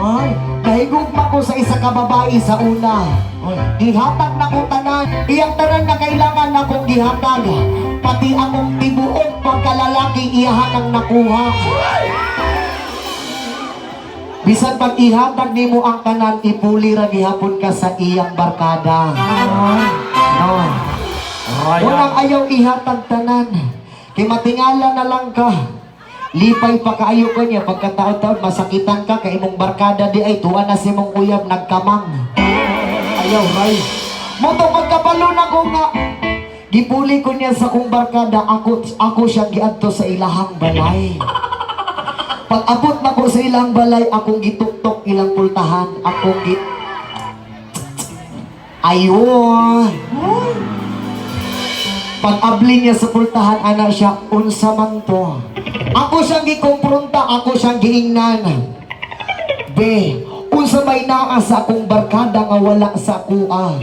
Ay, Nahigugma ko sa isa ka babae sa una. Gihatag na ko tanan. Iyang tanan na kailangan na kong gihatag. Pati akong tibuok pagkalalaki iyahan ang nakuha. Bisan pag ihatag nimo ang tanan, ipuli ra gihapon ka sa iyang barkada. No. Unang ayaw ihatag tanan. Kay matingala na lang ka. Lipay pa kaayo ko niya pagkataon-taon masakitan ka kay imong barkada di ay tuwa na si mong uyab nagkamang. Ayaw ray. Mo to pagkabalo na ko nga gipuli ko niya sa kong barkada, ako siya giadto sa ilahang balay. Pag abot na ko sa ilang balay, akong gituktok ilang pultahan, akong ayun. Pag abli niya sa pultahan, ana siya, unsa man to. Ako siyang gikumpronta, ako siyang giingnan. Be, unsa may naa sa akong barkada nga wala sa kuha.